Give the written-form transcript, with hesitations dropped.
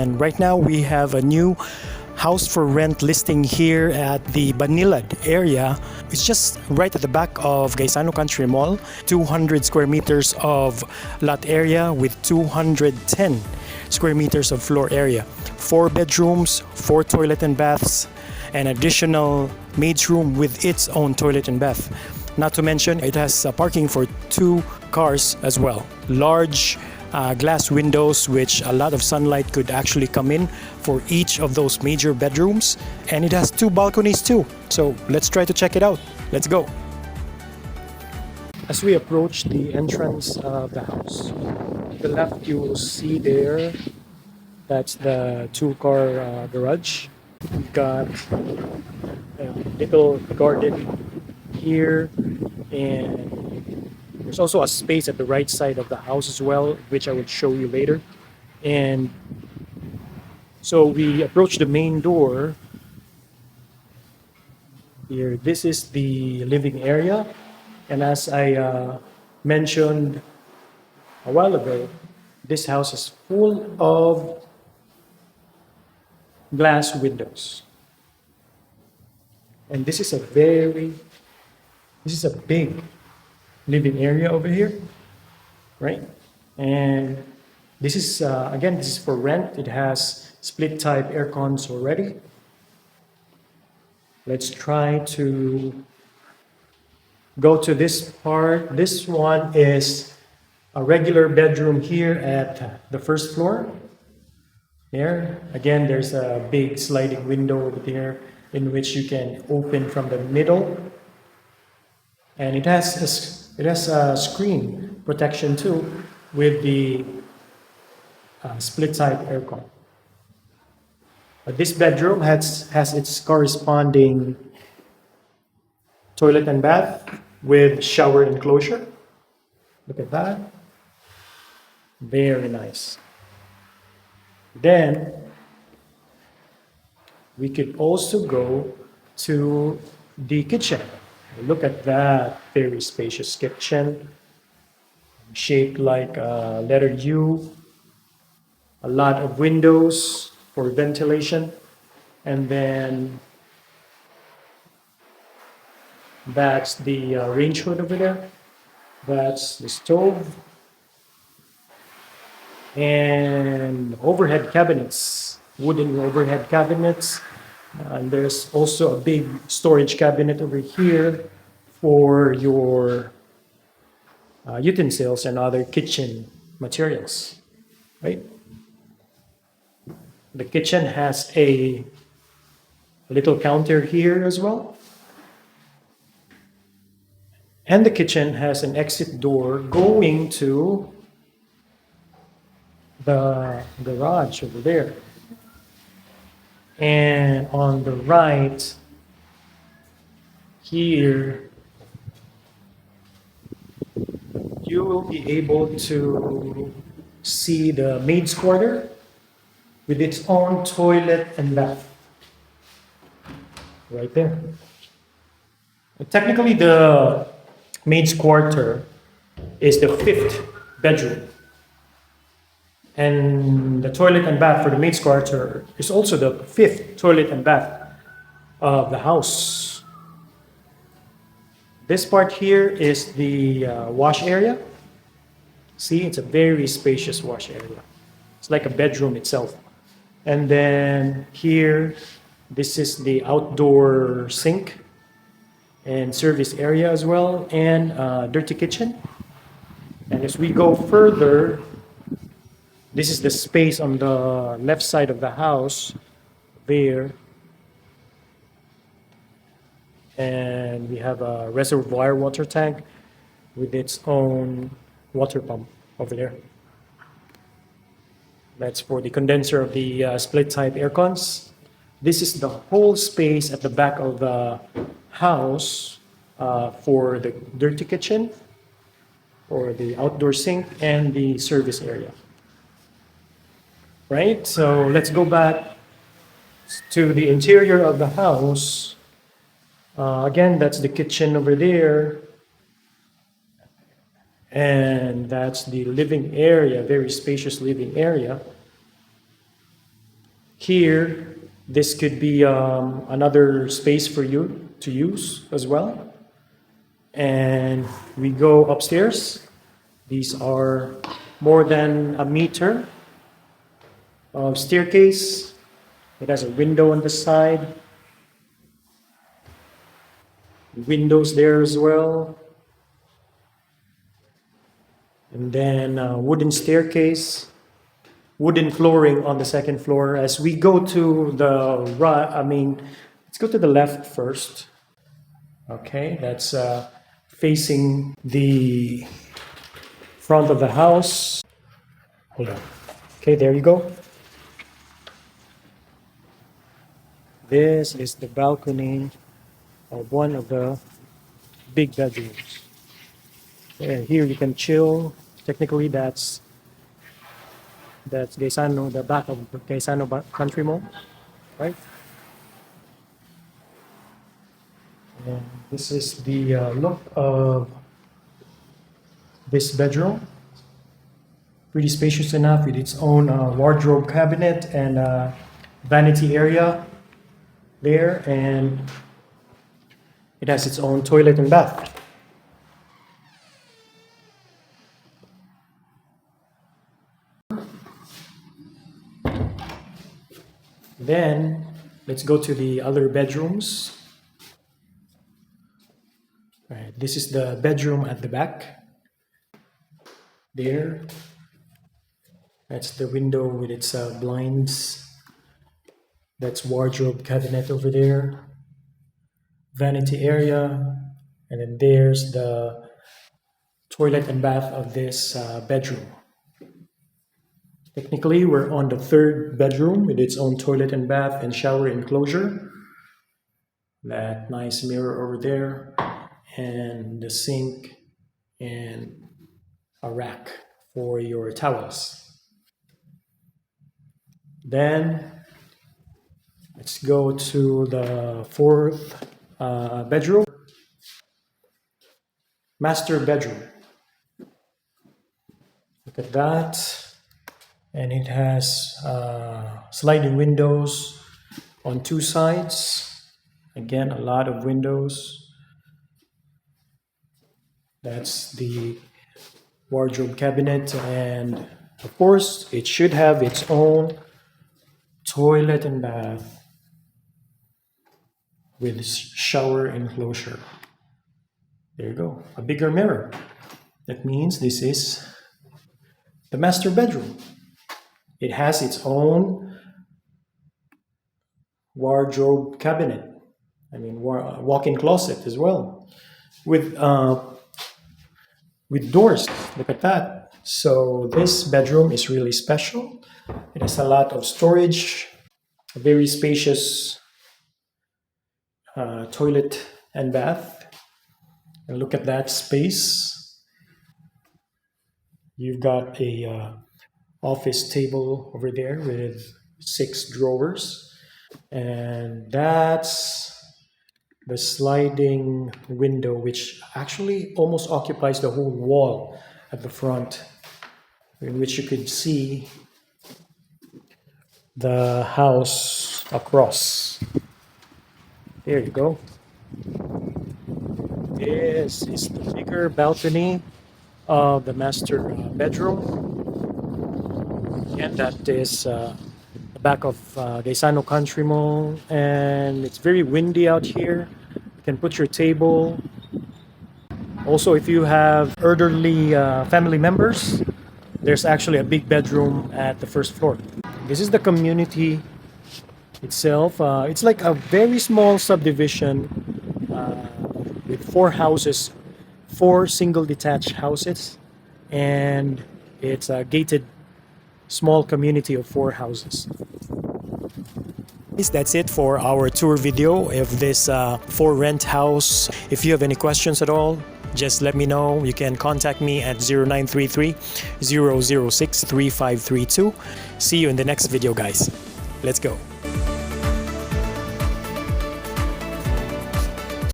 And right now we have a new house for rent listing here at the Banilad area. It's just right at the back of Gaisano Country Mall. 200 square meters of lot area with 210 square meters of floor area. 4 bedrooms, 4 toilet and baths, an additional maid's room with its own toilet and bath. Not to mention, it has parking for 2 cars as well. Large glass windows, which a lot of sunlight could actually come in for each of those major bedrooms. And it has 2 balconies too. So let's try to check it out. Let's go. As we approach the entrance of the house, to the left you will see there, that's the 2-car garage. We've got a little garden here, and there's also a space at the right side of the house as well, which I will show you later. And so we approach the main door here. This is the living area, and as I mentioned a while ago, this house is full of glass windows. And this is a big living area over here, right? And this is again, this is for rent. It has split type air cons already. Let's try to go to this part. This one is a regular bedroom here at the first floor. There again, there's a big sliding window over there in which you can open from the middle, and it has a screen protection too with the split type aircon. This bedroom has its corresponding toilet and bath with shower enclosure. Look at that. Very nice. Then we could also go to the kitchen. Look at that very spacious kitchen, shaped like a letter U. A lot of windows for ventilation, and then that's the range hood over there. That's the stove. And overhead cabinets, wooden overhead cabinets. And there's also a big storage cabinet over here for your utensils and other kitchen materials, right? The kitchen has a little counter here as well. And the kitchen has an exit door going to the garage over there. And on the right here, you will be able to see the maid's quarter with its own toilet and bath. Right there. Technically, the maid's quarter is the 5th bedroom. And the toilet and bath for the maid's quarter is also the 5th toilet and bath of the house. This part here is the wash area. See, it's a very spacious wash area. It's like a bedroom itself. And then here, this is the outdoor sink and service area as well, and dirty kitchen. And as we go further, this is the space on the left side of the house there. And we have a reservoir water tank with its own water pump over there. That's for the condenser of the split type air cons. This is the whole space at the back of the house for the dirty kitchen, or the outdoor sink, and the service area. Right? So let's go back to the interior of the house. Again, that's the kitchen over there. And that's the living area, very spacious living area. Here, this could be another space for you to use as well. And we go upstairs. These are more than a meter of staircase. It has a window on the side. Windows there as well. And then a wooden staircase. Wooden flooring on the second floor. As we go to the right, let's go to the left first. Okay, that's facing the front of the house. Hold on. Okay, there you go. This is the balcony of one of the big bedrooms. And here you can chill. Technically, that's Gaisano, the back of Gaisano Country Mall, right? And this is the look of this bedroom. Pretty spacious enough with its own wardrobe cabinet and vanity area there, and it has its own toilet and bath. Then let's go to the other bedrooms. All right, this is the bedroom at the back. There. That's the window with its blinds. That's wardrobe cabinet over there. Vanity area. And then there's the toilet and bath of this bedroom. Technically, we're on the third bedroom with its own toilet and bath and shower enclosure. That nice mirror over there. And the sink and a rack for your towels. Then let's go to the fourth bedroom. Master bedroom. Look at that. And it has sliding windows on two sides. Again, a lot of windows. That's the wardrobe cabinet, and of course it should have its own toilet and bath with shower enclosure. There you go, a bigger mirror. That means this is the master bedroom. It has its own wardrobe cabinet, walk-in closet as well, with doors. Look at that. So this bedroom is really special. It has a lot of storage, a very spacious toilet and bath. And look at that space. You've got a office table over there with 6 drawers. And that's the sliding window, which actually almost occupies the whole wall at the front, in which you could see the house across. There you go. This is the bigger balcony of the master bedroom. And that is the back of Gaisano Country Mall, and it's very windy out here. You can put your table. Also, if you have elderly family members, there's actually a big bedroom at the first floor. This is the community itself. It's like a very small subdivision with 4 houses, 4 single detached houses, and it's a gated small community of 4 houses. That's it for our tour video of this for rent house. If you have any questions at all, just let me know. You can contact me at 0933-006-3532. See you in the next video, guys. Let's go.